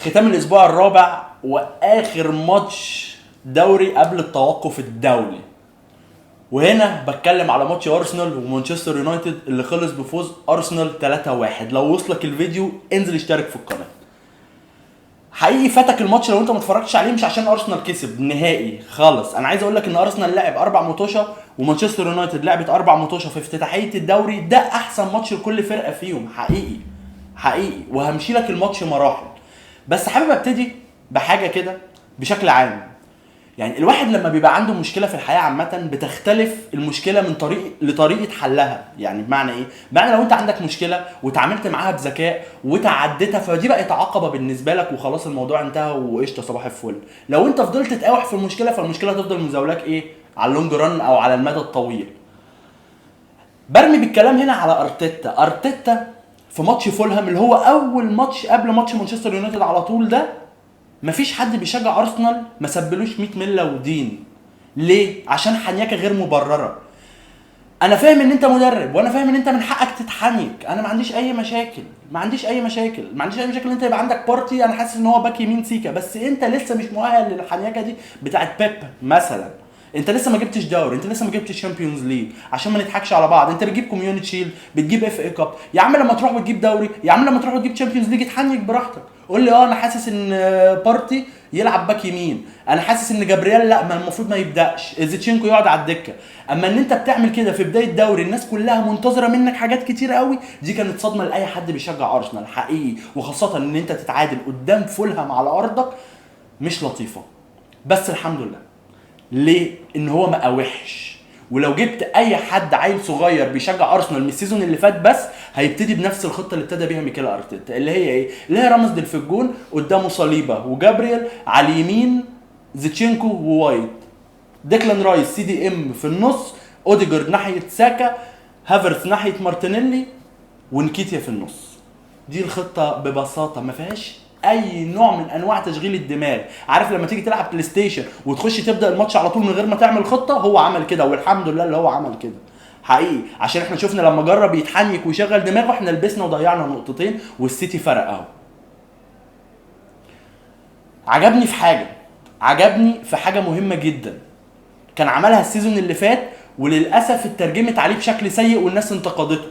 ختام الاسبوع الرابع واخر ماتش دوري قبل التوقف الدولي، وهنا بتكلم على ماتش ارسنال ومانشستر يونايتد اللي خلص بفوز ارسنال 3-1. لو وصلك الفيديو انزل اشترك في القناه. حقيقي فاتك الماتش لو انت ما اتفرجتش عليه، مش عشان ارسنال كسب نهائي خالص. انا عايز اقول لك ان ارسنال لعب 4 ماتشات ومانشستر يونايتد لعبت 4 ماتشات في افتتاحيه الدوري. ده احسن ماتش لكل فرقه فيهم حقيقي وهمشي لك الماتش مراحل. بس حابب ابتدي بحاجه كده بشكل عام. يعني الواحد لما بيبقى عنده مشكله في الحياه عامه بتختلف المشكله من طريق لطريقه حلها. يعني بمعنى ايه؟ بمعنى لو انت عندك مشكله وتعاملت معاها بذكاء وتعديتها فدي بقت عقبه بالنسبه لك وخلاص الموضوع انتهى وقشطه صباح الفل. لو انت فضلت تقاوح في المشكله فالمشكله هتفضل مزاولاك ايه على اللونج ران او على المدى الطويل. برمي بالكلام هنا على ارتيتا في ماتش فولهام اللي هو اول ماتش قبل ماتش مانشستر يونايتد على طول. ده مفيش حد بيشجع ارسنال ما سبلوش 100 مله ودين. ليه؟ عشان حنيكه غير مبرره. انا فاهم ان انت مدرب وانا فاهم ان انت من حقك تتحنيك، انا ما عنديش اي مشاكل ان انت يبقى عندك بارتي. انا حاسس ان هو باك يمين سيكا، بس انت لسه مش مؤهل للحنيكه دي بتاعت بيب مثلا. انت لسه ما جبتش دوري، انت لسه ما جبتش شامبيونز ليج، عشان ما نضحكش على بعض. انت بتجيب كوميونتي شيلد، بتجيب اف اي كاب. يا عم لما تروح وتجيب دوري، يا عم لما تروح وتجيب شامبيونز ليج اتحنيك براحتك. قول لي انا حاسس ان بارتي يلعب باك يمين، انا حاسس ان جابرييل لا ما المفروض ما يبداش، زيتشينكو يقعد على الدكه. اما ان انت بتعمل كده في بدايه الدوري الناس كلها منتظره منك حاجات كتيره قوي، دي كانت صدمه لاي حد بيشجع ارسنال حقيقي. وخاصه ان انت تتعادل قدام فولهام على ارضك مش لطيفه. بس الحمد لله ليه ان هو ما قاوحش. ولو جبت اي حد عيل صغير بيشجع ارسنال من السيزون اللي فات بس هيبتدي بنفس الخطه اللي ابتدى بيها ميكيل ارتيتا، اللي هي ايه؟ اللي هي رامسديل في الجون، قدامه صليبه وجابرييل على اليمين، زيتشينكو ووايت، ديكلان رايس سي دي ام في النص، اوديجارد ناحيه ساكا، هافرتس ناحيه مارتينيلي، ونكيتيا في النص. دي الخطه ببساطه ما فيهاش اي نوع من انواع تشغيل الدماغ. عارف لما تيجي تلعب بلاي ستيشن وتخش تبدا الماتش على طول من غير ما تعمل خطه؟ هو عمل كده والحمد لله اللي هو عمل كده حقيقي. عشان احنا شفنا لما جرب يتحنك ويشغل دماغه احنا لبسنا وضيعنا نقطتين والسيتي فرق اهو. عجبني في حاجه مهمه جدا كان عملها السيزون اللي فات وللاسف اترجمت عليه بشكل سيء والناس انتقدته،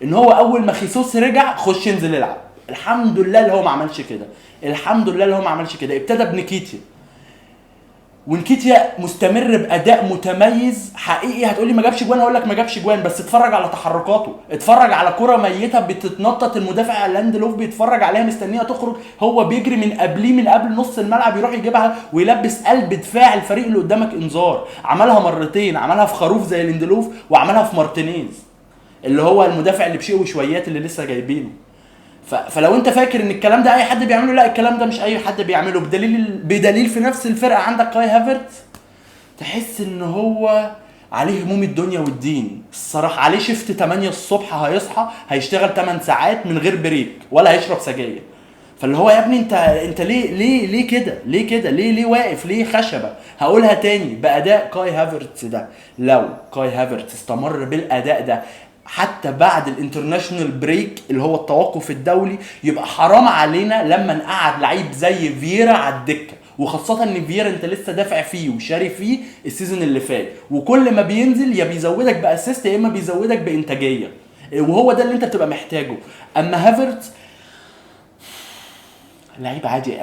ان هو اول ما خيسوس رجع خش انزل العب. الحمد لله اللي هو ما عملش كده. ابتدى بنكيتيا، ونكيتيا مستمر باداء متميز حقيقي. هتقولي ما جابش جوان، هقول لك ما جابش جوان، بس اتفرج على تحركاته، اتفرج على كرة ميته بتتنطط المدافع لاندلوف بيتفرج عليها مستنيه تخرج، هو بيجري من قبل نص الملعب يروح يجيبها ويلبس قلب دفاع الفريق اللي قدامك انذار. عملها مرتين، عملها في خروف زي لاندلوف وعملها في مارتينيز اللي هو المدافع اللي بشيء وشويات اللي لسه جايبينه. فلو انت فاكر ان الكلام ده اي حد بيعمله، لا الكلام ده مش اي حد بيعمله. بدليل في نفس الفرقه عندك كاي هافرتز تحس ان هو عليه هموم الدنيا والدين الصراحه. عليه شفت 8 الصبح هيصحى هيشتغل 8 ساعات من غير بريك ولا هيشرب سجاير. فاللي هو يا ابني انت ليه واقف؟ ليه خشبه؟ هقولها تاني، باداء كاي هافرتز ده، لو كاي هافرتز استمر بالاداء ده حتى بعد الانترناشنال بريك اللي هو التوقف الدولي، يبقى حرام علينا لما نقعد لعيب زي فييرا على الدكه. وخاصه ان فييرا انت لسه دافع فيه وشاري فيه السيزون اللي فات، وكل ما بينزل يا بيزودك باسيست يا اما بيزودك بانتاجيه، وهو ده اللي انت بتبقى محتاجه. اما هافرتز لعيب عادي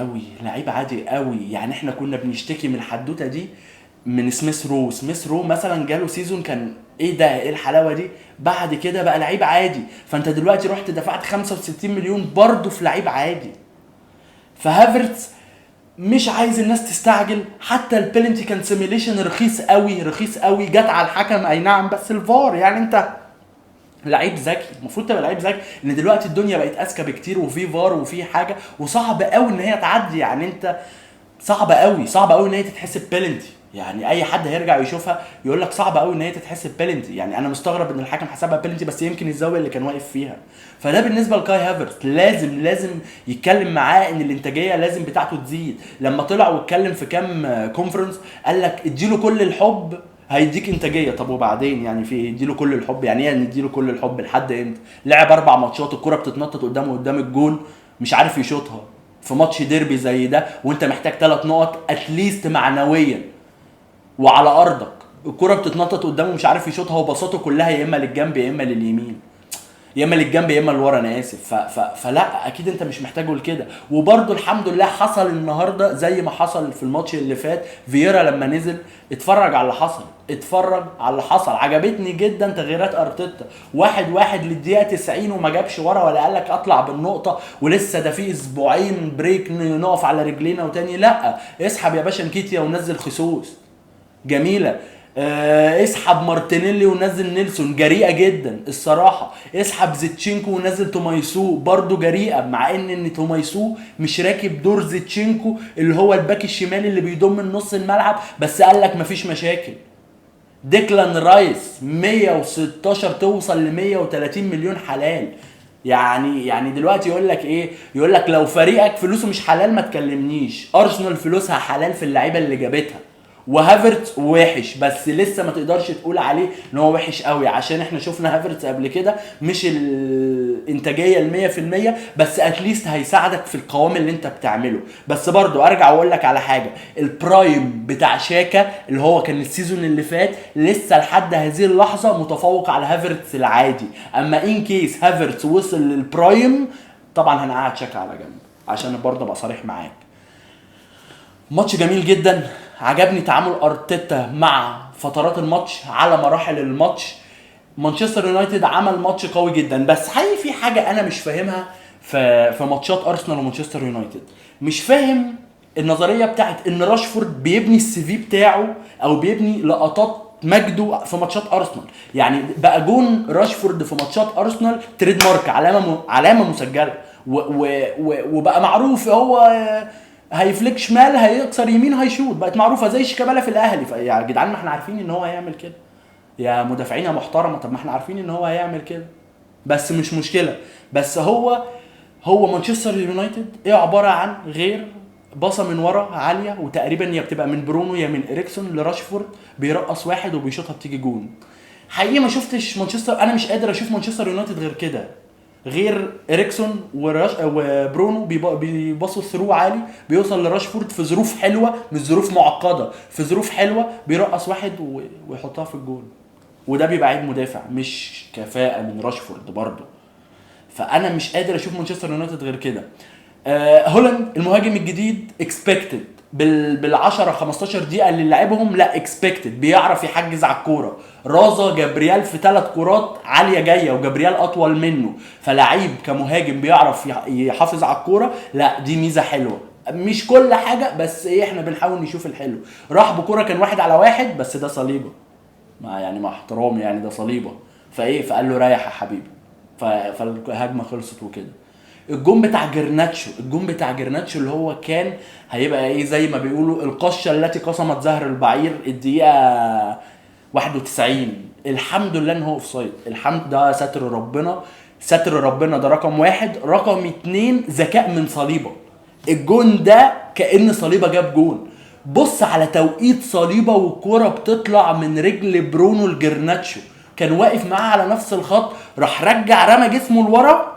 قوي. يعني احنا كنا بنشتكي من الحدوته دي من سميث رو مثلا، جاله سيزون كان ايه ده، ايه الحلاوه دي؟ بعد كده بقى لعيب عادي. فانت دلوقتي رحت دفعت 65 مليون برضه في لعيب عادي. فهافرتز مش عايز الناس تستعجل. حتى البيلنتي كان سيميليشن رخيص قوي جت على الحكم اي نعم، بس الفار يعني انت لعيب ذكي، المفروض تبقى لعيب ذكي. ان دلوقتي الدنيا بقت اذكى بكتير وفي فار وفي حاجه، وصعب قوي ان هي تعدي. يعني انت صعب قوي ان هي تتحسب بيلنتي. يعني اي حد هيرجع يشوفها يقول لك صعب قوي ان هي تتحسب بيلنتي. يعني انا مستغرب ان الحكم حسبها بيلنتي، بس يمكن الزاويه اللي كان واقف فيها. فده بالنسبه لكاي هافرتز لازم يتكلم معاه ان الانتاجيه لازم بتاعته تزيد. لما طلع واتكلم في كام كونفرنس قال لك اديله كل الحب هيديك انتاجيه. طب وبعدين يعني في اديله كل الحب؟ يعني ايه نديله كل الحب؟ لحد امتى؟ لعب 4 ماتشات الكره بتتنطط قدام الجون مش عارف يشوطها. في ماتش ديربي زي ده وانت محتاج 3 نقط اتليست معنويا، وعلى ارضك الكرة بتتنطط قدامه مش عارف يشوطها وبساطه كلها يا اما للجنب يا اما لليمين، يا اما للجنب يا اما لورا، انا اسف. فلا اكيد انت مش محتاجه لكده. وبرده الحمد لله حصل النهارده زي ما حصل في الماتش اللي فات. فييرا لما نزل اتفرج على اللي حصل، اتفرج على اللي حصل. عجبتني جدا تغييرات ارتيتا، 1-1 للدقيقه 90 وما جابش ورا ولا قال لك اطلع بالنقطه ولسه ده في اسبوعين بريك نقف على رجلينا وتاني. لا، اسحب يا باشا نكيتيا ونزل خصوص، جميله. اسحب مارتينيلي ونزل نيلسون، جريئه جدا الصراحه. اسحب زيتشينكو ونزل تومايسو، برضو جريئه، مع ان تومايسو مش راكب دور زيتشينكو اللي هو الباك الشمالي اللي بيضم من نص الملعب، بس قال لك مفيش مشاكل. ديكلان رايس 116 توصل ل 130 مليون حلال. يعني دلوقتي يقول لك ايه؟ يقول لك لو فريقك فلوسه مش حلال ما تكلمنيش. ارسنال فلوسها حلال في اللعيبه اللي جابتها، وهافرتس وحش بس لسه ما تقدرش تقول عليه ان هو وحش قوي، عشان احنا شفنا هافرتس قبل كده مش الانتاجيه ال100%، بس اتليست هيساعدك في القوام اللي انت بتعمله. بس برضو ارجع واقول لك على حاجه، البرايم بتاع شاكا اللي هو كان السيزون اللي فات لسه لحد هذه اللحظه متفوق على هافرتس العادي. اما ان كيس هافرتس وصل للبرايم طبعا هنقعد شاكا على جنب، عشان برضه ابقى صريح معاك. ماتش جميل جدا، عجبني تعامل ارتيتا مع فترات الماتش على مراحل الماتش. مانشستر يونايتد عمل ماتش قوي جدا، بس حقيقي في حاجه انا مش فاهمها في ماتشات ارسنال ومانشستر يونايتد. مش فاهم النظريه بتاعت ان راشفورد بيبني السي في بتاعه او بيبني لقطات مجده في ماتشات ارسنال. يعني بقى جون راشفورد في ماتشات ارسنال تريد مارك، علامه مسجله، وبقى معروف هو هيفليك شمال هيكسر يمين هيشوط، بقت معروفه زي شيكابالا في الاهلي. فيا جدعان ما احنا عارفين ان هو هيعمل كده، يا مدافعين يا محترمه، طب ما احنا عارفين ان هو هيعمل كده، بس مش مشكله. بس هو مانشستر يونايتد ايه عباره عن غير باصه من ورا عاليه، وتقريبا يا بتبقى من برونو يا من اريكسون لراشفورد، بيرقص واحد وبيشوطها بتيجي جون. حقيقي ما شفتش مانشستر، انا مش قادر اشوف مانشستر يونايتد غير كده، غير اريكسون وبرونو بيباصوا ثرو عالي بيوصل لراشفورد في ظروف حلوه، مش ظروف معقده، في ظروف حلوه بيرقص واحد ويحطها في الجول. وده بيبقى عيب مدافع مش كفاءه من راشفورد برضه. فانا مش قادر اشوف مانشستر يونايتد غير كده. هولاند المهاجم الجديد اكسبكتد بال10 15 دقيقه اللي لعبهم، لا اكسبكتد، بيعرف يحجز على الكوره. رازا جابريال في 3 كرات عاليه جايه وجابريال اطول منه، فلعيب كمهاجم بيعرف يحافظ على الكوره، لا دي ميزه حلوه. مش كل حاجه بس ايه، احنا بنحاول نشوف الحلو. راح بكوره كان 1 على 1 بس ده صليبه، مع احترامي يعني ده صليبه. فايه فقال له ريح يا حبيبي، فالهجمه خلصت وكده. الجون بتاع جرناتشو اللي هو كان هيبقى ايه زي ما بيقولوا القشه التي قسمت زهر البعير، الدقيقه 91. الحمد لله ان هو اوفسايد، الحمد ده ستر ربنا ده رقم 1. رقم 2 ذكاء من صليبه. الجون ده كأن صليبه جاب جون. بص على توقيت صليبه والكوره بتطلع من رجل برونو لجرناتشو، كان واقف معاه على نفس الخط، راح رجع رمى جسمه لورا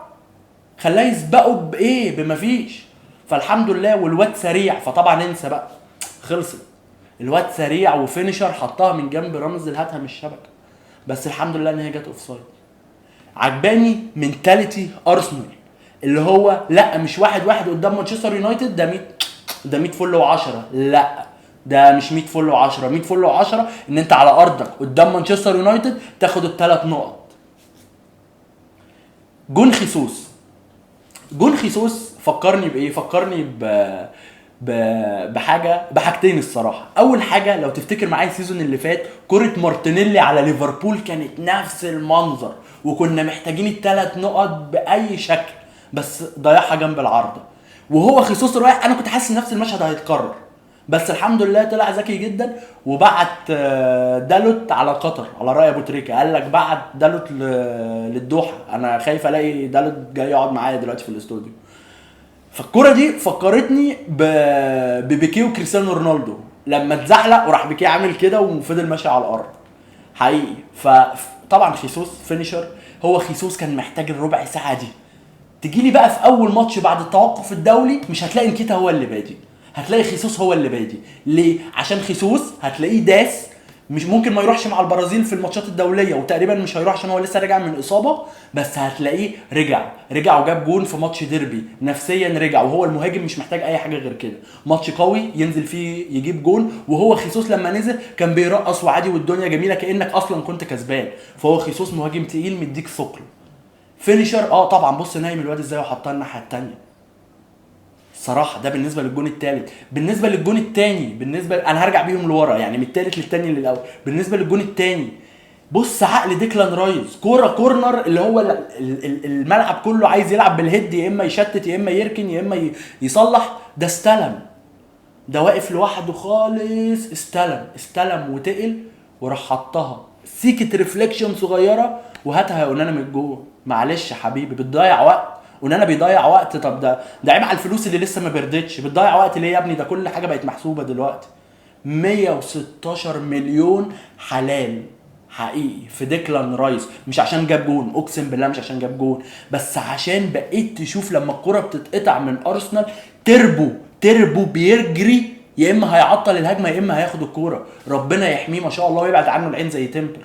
خلاه يسبقه بايه بمفيش. فالحمد لله. والواد سريع، فطبعا انسى بقى خلصت. الواد سريع وفينيشر، حطها من جنب رمز الهاتها من الشبكه، بس الحمد لله ان هي جت اوفسايد. عجباني منتاليتي ارسنال اللي هو لا مش 1-1 قدام مانشستر يونايتد ده 100 فل و10، لا ده مش 100 فل و10. 100 فل و10 ان انت على ارضك قدام مانشستر يونايتد تاخد ال3 نقط. جون خيسوس فكرني بايه؟ فكرني بحاجتين الصراحه. اول حاجه لو تفتكر معايا السيزون اللي فات كره مارتينيلي على ليفربول كانت نفس المنظر، وكنا محتاجين ال3 نقط باي شكل، بس ضيعها جنب العارضه. وهو خيسوس رايح، انا كنت حاسس نفس المشهد هيتكرر، بس الحمد لله طلع ذكي جدا وبعت دالوت على قطر على راي ابو تريكه. قال لك بعت دالوت للدوحه، انا خايف الاقي دالوت جاي يقعد معايا دلوقتي في الاستوديو. فالكوره دي فكرتني ببيكي وكريستيانو رونالدو لما اتزحلق وراح بيكي عامل كده وفضل ماشي على الارض حقيقي. فطبعا خيسوس فينيشر، هو خيسوس كان محتاج الربع ساعه دي تجي لي بقى في اول ماتش بعد التوقف الدولي مش هتلاقي نكيتا هو اللي بادي، هتلاقي خيسوس هو اللي بادي. ليه؟ عشان خيسوس هتلاقيه داس، مش ممكن ما يروحش مع البرازيل في الماتشات الدوليه، وتقريبا مش هيروح عشان هو لسه راجع من اصابه، بس هتلاقيه رجع وجاب جون في ماتش ديربي، نفسيا رجع، وهو المهاجم مش محتاج اي حاجه غير كده، ماتش قوي ينزل فيه يجيب جون. وهو خيسوس لما نزل كان بيرقص وعادي والدنيا جميله كانك اصلا كنت كسبان. فهو خيسوس مهاجم تقيل مديك ثقل. فينيشر طبعا، بص نايم الواد ازاي وحطها الناحيه الثانيه. صراحه ده بالنسبه للجون الثالث. بالنسبه للجون الثاني، انا هرجع بيهم لورا يعني من الثالث للثاني للاول. بالنسبه للجون الثاني، بص عقل ديكلان رايس، كوره كورنر اللي هو الملعب كله عايز يلعب بالهيد، يا اما يشتت يا اما يركن يا اما يصلح، ده استلم، ده واقف لوحده خالص، استلم وتقل وراح حطها سيكه ريفليكشن صغيره وهاتها يا اونانا من الجول. معلش يا حبيبي بتضيع وقت، اونانا بيضيع وقت. طب ده عيب على الفلوس اللي لسه ما بردتش، بتضيع وقت ليه يا ابني؟ ده كل حاجه بقت محسوبه دلوقتي. 116 مليون حلال حقيقي في ديكلان رايس، مش عشان جاب جون، اقسم بالله مش عشان جاب جون، بس عشان بقيت تشوف لما الكرة بتتقطع من ارسنال تربو بيجري، يا اما هيعطل الهجمه يا اما هياخد الكوره. ربنا يحميه ما شاء الله ويبعد عنه العين زي تمبر.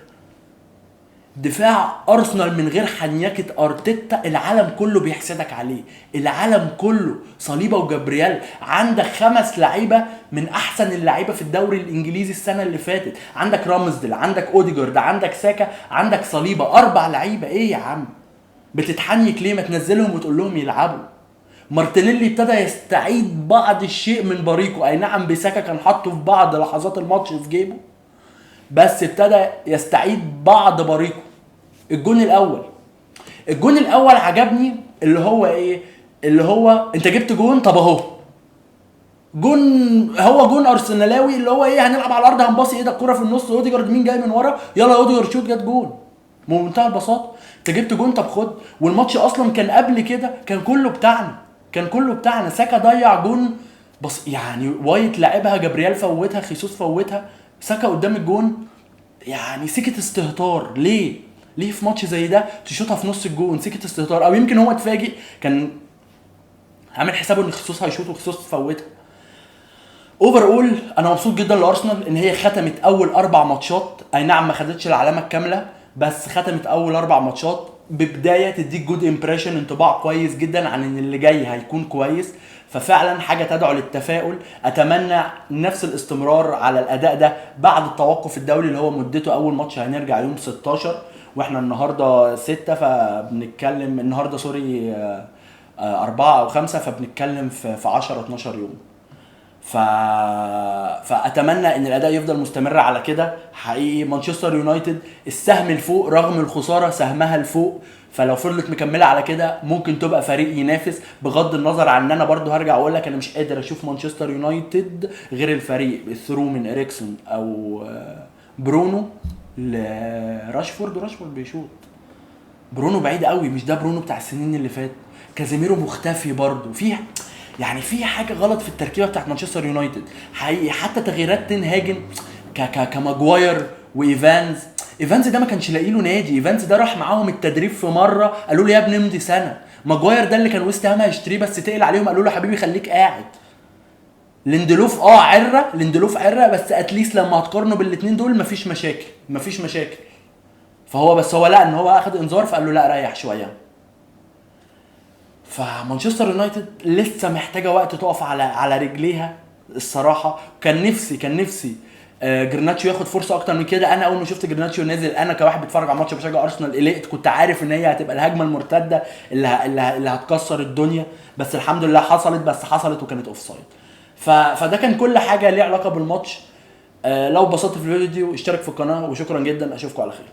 دفاع ارسنال من غير حنيكه ارتيتا العالم كله بيحسدك عليه، العالم كله. صليبه وجابرييل، عندك 5 لعيبه من احسن اللعيبه في الدوري الانجليزي السنه اللي فاتت، عندك رامزديل، عندك اوديجارد، عندك ساكا، عندك صليبه، 4 لعيبه. ايه يا عم بتتحنيك ليه؟ ما تنزلهم وتقول لهم يلعبوا. مارتينيلي ابتدى يستعيد بعض الشيء من باريكو، اي نعم بيساكا كان حاطه في بعض لحظات الماتش في جيبه، بس ابتدى يستعيد بعض باريكو. الجون الاول عجبني، اللي هو ايه؟ اللي هو انت جبت جون، طب اهو جون، هو جون ارسنالاوي اللي هو ايه؟ هنلعب على الارض هنباصي، ايه ده الكوره في النص، اوديجارد مين جاي من ورا، يلا اوديجارد شوت، جت جون بمنتهى البساطه. انت جبت جون طب خد. والماتش اصلا كان قبل كده كان كله بتاعنا، ساكا ضيع جون بس يعني وايت لعبها، جابرييل فوتها، خيسوس فوتها، ساكا قدام الجون. يعني سكه استهتار. ليه في ماتش زي ده تشوطها في نص الجون؟ سكه استهتار. او يمكن هو اتفاجئ، كان عامل حسابه ان خيسوس هيشوط وخيسوس فوتها. اوفر اول انا مبسوط جدا لارسنال ان هي ختمت اول 4 ماتشات، اي نعم ما خدتش العلامه الكامله، بس ختمت اول 4 ماتشات ببدايه تديك جود امبريشن، انطباع كويس جدا عن ان اللي جاي هيكون كويس. ففعلا حاجه تدعو للتفاؤل. اتمنى نفس الاستمرار على الاداء ده بعد التوقف الدولي اللي هو مدته اول ماتش هنرجع يوم 16، واحنا النهارده 6، فبنتكلم النهارده سوري 4 أو 5، فبنتكلم في 10 12 يوم. فاتمنى ان الاداء يفضل مستمر على كده. حقيقي مانشستر يونايتد السهم الفوق رغم الخساره، سهمها الفوق، فلو فضلت مكمله على كده ممكن تبقى فريق ينافس، بغض النظر عن ان انا برضو هرجع اقول لك انا مش قادر اشوف مانشستر يونايتد غير الفريق الثرو من اريكسون او برونو لراشفورد. راشفورد بيشوط، برونو بعيد قوي، مش ده برونو بتاع السنين اللي فات. كازيميرو مختفي برضو، في يعني في حاجه غلط في التركيبه بتاعت مانشستر يونايتد حقيقي. حتى تغييرات تنهاجن كماجواير ايفانز ده ما كانش لاقي له نادي. ايفانز ده راح معاهم التدريب في مره قالوا له يا ابني امضي سنه. ماجواير ده اللي كان ويست هام هيشتريه بس تقل عليهم قالوا له حبيبي خليك قاعد. ليندلوف عره بس اتليست لما هتقارنه بالاثنين دول مفيش مشاكل. فهو بس هو لا ان هو اخد انذار فقال له لا ريح شويه. فمانشستر يونايتد لسه محتاجه وقت تقف على رجليها الصراحه. كان نفسي جرناتشو ياخد فرصه اكتر من كده. انا اول ما شفت جرناتشو نازل، انا كواحد بيتفرج على ماتش بشجع ارسنال قلقت، كنت عارف ان هي هتبقى الهجمه المرتده اللي هتكسر الدنيا، بس الحمد لله حصلت وكانت اوفسايد. فده كان كل حاجه ليها علاقه بالماتش. لو بسطت في الفيديو اشترك في القناه، وشكرا جدا، اشوفكم على خير.